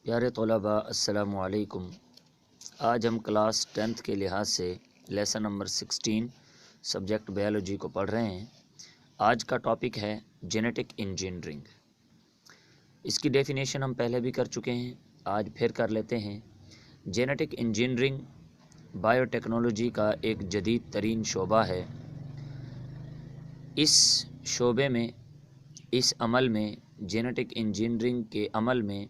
प्यारे तलबा अस्सलामु अलैकुम। आज हम क्लास 10th के लिहाज से लेसन नंबर 16 सब्जेक्ट बायोलॉजी को पढ़ रहे हैं। आज का टॉपिक है जेनेटिक इंजीनियरिंग। इसकी डेफिनेशन हम पहले भी कर चुके हैं, आज फिर कर लेते हैं। जेनेटिक इंजीनियरिंग बायोटेक्नोलॉजी का एक जदीद तरीन शोबा है। इस शोबे में, इस अमल में, जेनेटिक इंजीनियरिंग के अमल में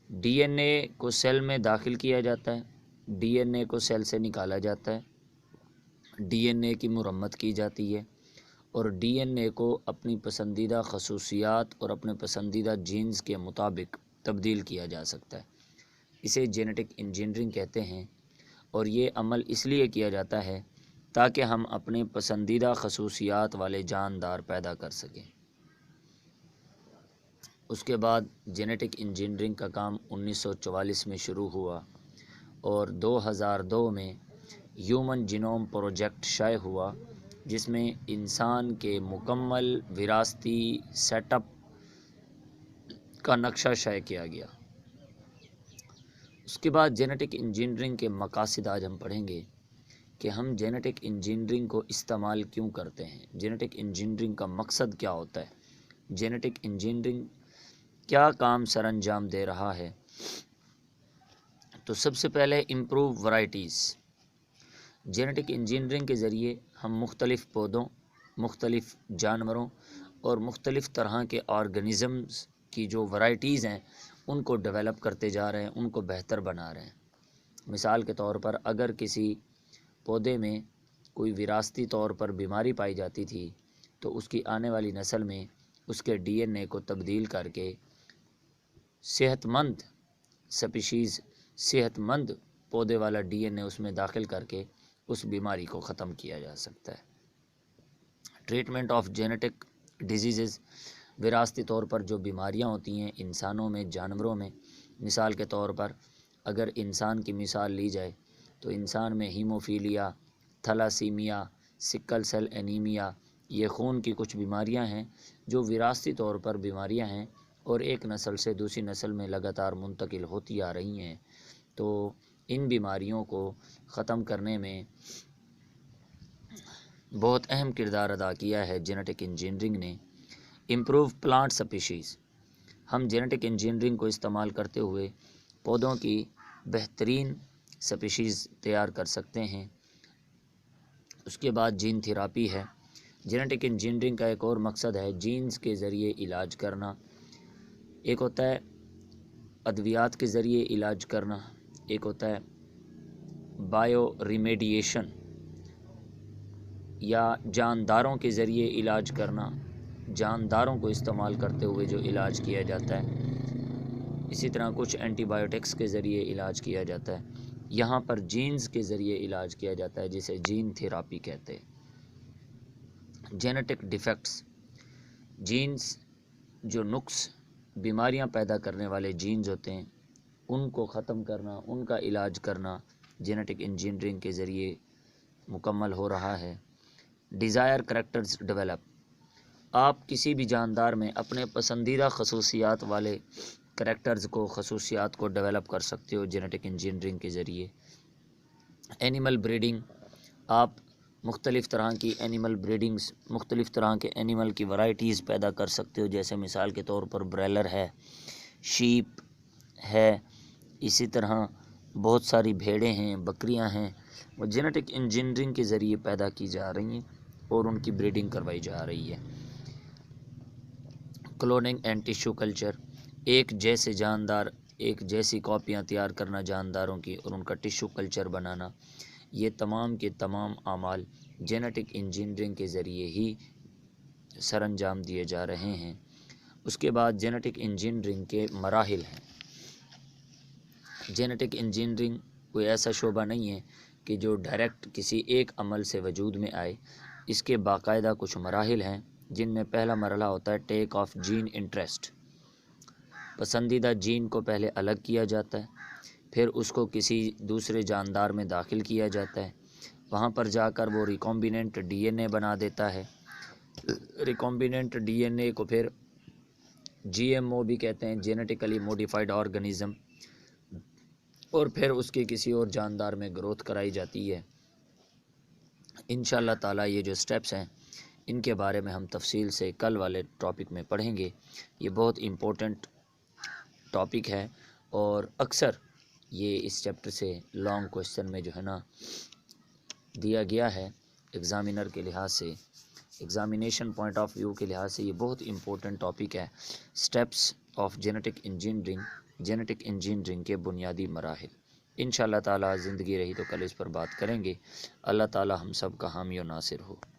डीएनए को सेल में दाखिल किया जाता है, डीएनए को सेल से निकाला जाता है, डीएनए की मुरम्मत की जाती है और डीएनए को अपनी पसंदीदा खसूसियात और अपने पसंदीदा जीन्स के मुताबिक तब्दील किया जा सकता है। इसे जेनेटिक इंजीनियरिंग कहते हैं और ये अमल इसलिए किया जाता है ताकि हम अपने पसंदीदा खसूसियात वाले जानदार पैदा कर सकें। उसके बाद जेनेटिक इंजीनियरिंग का काम 1944 में शुरू हुआ और 2002 में ह्यूमन जीनोम प्रोजेक्ट शाये हुआ, जिसमें इंसान के मुकम्मल विरासती सेटअप का नक्शा शाये किया गया। उसके बाद जेनेटिक इंजीनियरिंग के मकासद आज हम पढ़ेंगे कि हम जेनेटिक इंजीनियरिंग को इस्तेमाल क्यों करते हैं, जेनेटिक इंजीनियरिंग का मकसद क्या होता है, जेनेटिक इंजीनियरिंग क्या काम सर अंजाम दे रहा है। तो सबसे पहले इम्प्रूव वैरायटीज़। जेनेटिक इंजीनियरिंग के ज़रिए हम मुख्तलिफ़ पौधों, मुख्तलिफ़ जानवरों और मुख्तलिफ़ तरह के ऑर्गेनिज़म्स की जो वैरायटीज़ हैं उनको डेवलप करते जा रहे हैं, उनको बेहतर बना रहे हैं। मिसाल के तौर पर अगर किसी पौधे में कोई विरासती तौर पर बीमारी पाई जाती थी तो उसकी आने वाली नस्ल में उसके डीएनए को तब्दील करके सेहतमंद स्पीशीज़, सेहतमंद पौधे वाला डीएनए उसमें दाखिल करके उस बीमारी को ख़त्म किया जा सकता है। ट्रीटमेंट ऑफ जेनेटिक डिजीज़, विरासती तौर पर जो बीमारियां होती हैं इंसानों में, जानवरों में। मिसाल के तौर पर अगर इंसान की मिसाल ली जाए तो इंसान में haemophilia, thalassaemia, sickle cell anaemia, ये खून की कुछ बीमारियां हैं जो विरासती तौर पर बीमारियां हैं और एक नस्ल से दूसरी नस्ल में लगातार मुंतकिल होती आ रही हैं। तो इन बीमारियों को ख़त्म करने में बहुत अहम किरदार अदा किया है जेनेटिक इंजीनियरिंग ने। इम्प्रूव प्लांट स्पीशीज़, हम जेनेटिक इंजीनियरिंग को इस्तेमाल करते हुए पौधों की बेहतरीन स्पीशीज़ तैयार कर सकते हैं। उसके बाद जीन थेरापी है। जेनेटिक इंजीनियरिंग का एक और मकसद है जीन्स के ज़रिए इलाज करना। एक होता है अद्वियात के ज़रिए इलाज करना, एक होता है बायो रिमेडिएशन या जानदारों के ज़रिए इलाज करना, जानदारों को इस्तेमाल करते हुए जो इलाज किया जाता है। इसी तरह कुछ एंटीबायोटिक्स के ज़रिए इलाज किया जाता है। यहाँ पर जीन्स के ज़रिए इलाज किया जाता है जिसे जीन थेरापी कहते हैं। जेनेटिक डिफेक्ट्स, जीन्स जो नुक्स, बीमारियां पैदा करने वाले जीन्स होते हैं उनको ख़त्म करना, उनका इलाज करना जेनेटिक इंजीनियरिंग के ज़रिए मुकम्मल हो रहा है। डिज़ायर करैक्टर्स डेवलप, आप किसी भी जानदार में अपने पसंदीदा खसूसियात वाले करैक्टर्स को, खसूसियात को डेवलप कर सकते हो जेनेटिक इंजीनियरिंग के ज़रिए। एनिमल ब्रीडिंग, आप मुख्तलिफ़ तरह की एनिमल ब्रीडिंग्स, मुख्तलिफ़ तरह के एनिमल की वैरायटीज़ पैदा कर सकते हो, जैसे मिसाल के तौर पर ब्रेलर है, शीप है, इसी तरह बहुत सारी भेड़ें हैं, बकरियां हैं, वो जेनेटिक इंजीनियरिंग के ज़रिए पैदा की जा रही हैं और उनकी ब्रीडिंग करवाई जा रही है। क्लोनिंग एंड टिश्यू कल्चर, एक जैसे जानदार, एक जैसी कॉपियाँ तैयार करना जानदारों की और उनका टिश्यू कल्चर बनाना, ये तमाम के तमाम आमाल जेनेटिक इंजीनियरिंग के ज़रिए ही सर अंजाम दिए जा रहे हैं। उसके बाद जेनेटिक इंजीनियरिंग के मराहिल हैं। जेनेटिक इंजीनियरिंग कोई ऐसा शोबा नहीं है कि जो डायरेक्ट किसी एक अमल से वजूद में आए। इसके बाकायदा कुछ मराहिल हैं जिनमें पहला मरला होता है टेक ऑफ जीन इंटरेस्ट। पसंदीदा जीन को पहले अलग किया जाता है, फिर उसको किसी दूसरे जानदार में दाखिल किया जाता है, वहाँ पर जाकर वो रिकॉम्बिनेंट डीएनए बना देता है। रिकॉम्बिनेंट डीएनए को फिर جی ایم او بھی کہتے ہیں جینیٹیکلی موڈیفائڈ آرگنزم، اور پھر اس کی کسی اور جاندار میں گروتھ کرائی جاتی ہے۔ انشاءاللہ تعالیٰ یہ جو سٹیپس ہیں ان کے بارے میں ہم تفصیل سے کل والے ٹاپک میں پڑھیں گے۔ یہ بہت امپورٹنٹ ٹاپک ہے، اور اکثر یہ اس چیپٹر سے لانگ کوشچن میں جو ہے نا دیا گیا ہے ایگزامینر کے لحاظ سے، ایگزامینیشن پوائنٹ آف ویو کے لحاظ سے یہ بہت امپورٹنٹ ٹاپک ہے، سٹیپس آف جینیٹک انجینئرنگ کے بنیادی مراحل۔ انشاءاللہ تعالیٰ زندگی رہی تو کل اس پر بات کریں گے۔ اللہ تعالیٰ ہم سب کا حامی و ناصر ہو۔